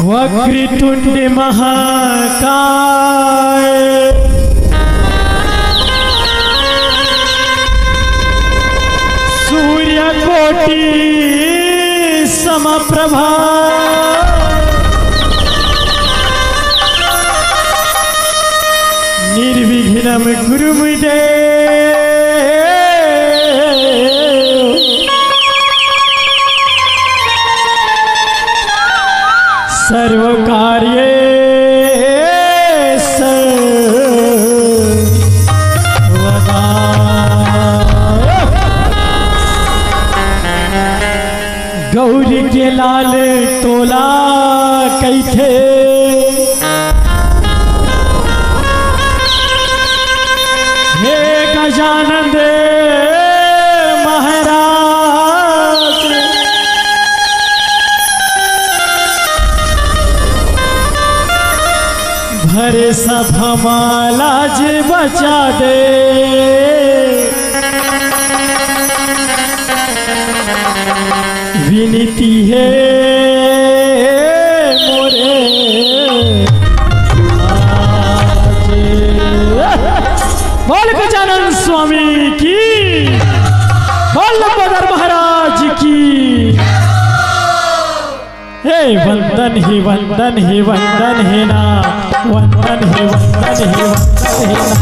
वक्रतुंड महाकाय सूर्यकोटि समप्रभा निर्विघ्नं कुरु मे देव सर्वकार्येषु सर्वदा। गौरी के लाल तोला कैथे हे गजानंद महाराज भरे सभा माला जे बचा दे विनती है मोरे बोल गजानन स्वामी की बोल बदर महाराज की। हे वंदन ही वंदन ही वंदन है ना वंदन ही वंदन ही वंदन है ना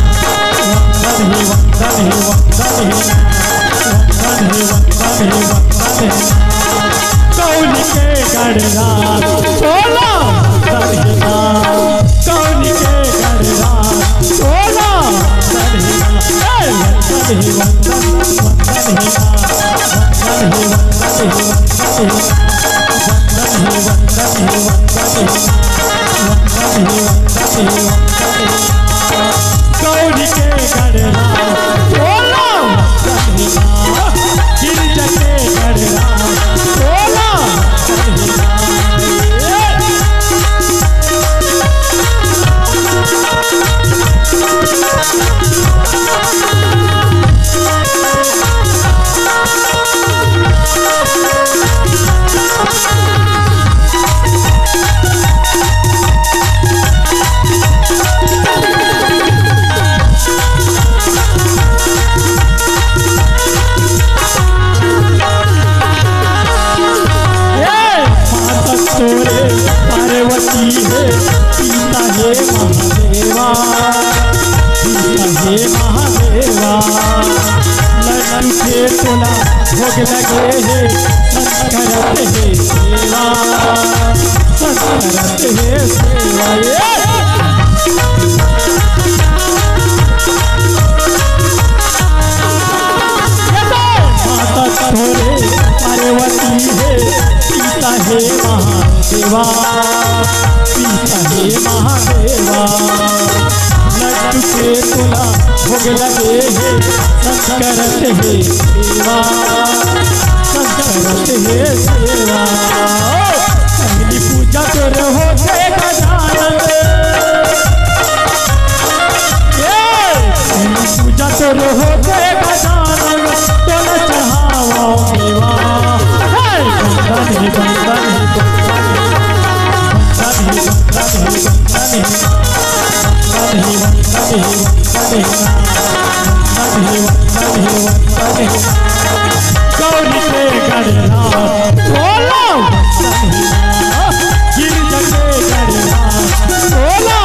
वंदन ही वंदन ही वंदन है ना वंदन ही वंदन ही वंदन है ना कौली के गढ़रा सोला वंदन है ना कौली के गढ़रा सोला वंदन है ना वंदन ही वंदन वंदन है ना वंदन ही वंदन ही वंदन है ना गौरी के गढ़रा सोला गिरजा के गढ़रा सोला पार्वती है पिता है महादेवा पिता है महादेवा लड्डू के तोला भोग लगे है संस्कारत है सेवा संस्कारत है सेवा। माता थोड़े पार्वती है पिता है महादेवा पिता है महादेवा लड्डू के तोला भोग लगे है संस्कारत है सेवा संस्कारत है सेवा। पहली पूजा तोर हो गए गजानन पहली पूजा तोर हो गए गजानन तोला चढ़ावा मेवा वंदन ही वंदन ही गौरी के गढ़रा सोला गिरजा के गढ़रा सोला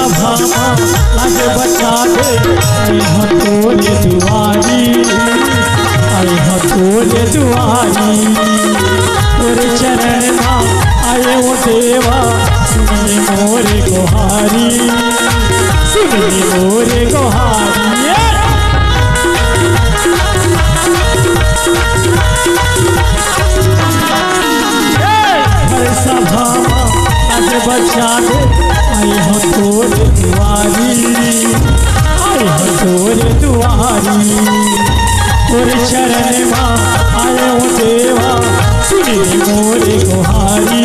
लागे बचा दे हथोले दुआरी आए हथोले दुआरी तोरे चरण में आए वो देवा सुनिए मोरे गोहारी सुनिए मोरे गोहारी। सभा तोरे चरण माँ आए हो देवा सुनी मोरे गोहारी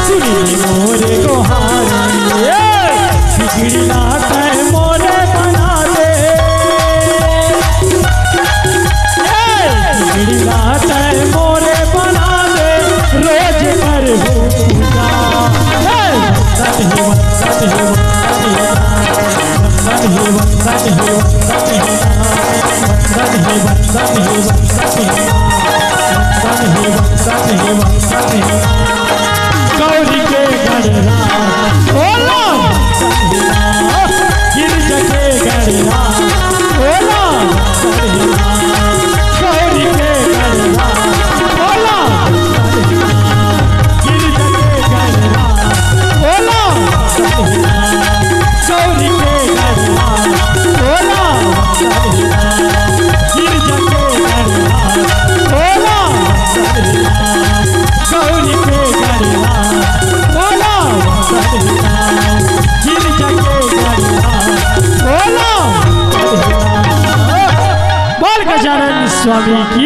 सुनी मोरे गोहारी बिगड़ी ना तय मोरे बना दे बिगड़ी ना तय मोरे बना दे रोज कर पूजा वंदन ही वंदन ही वंदन ही वंदन ही वंदन ही वंदन ही वंदन ही वंदन ही गौरी के गणना बोला गिरज के गणना बोला गौरी के गणना बोला गिरज के गणना बोला गौरी के गणना बोला गिरज के गणना बोला गौरी के गणना बोला गिरज के गणना बोला बोल गजानन स्वामी की।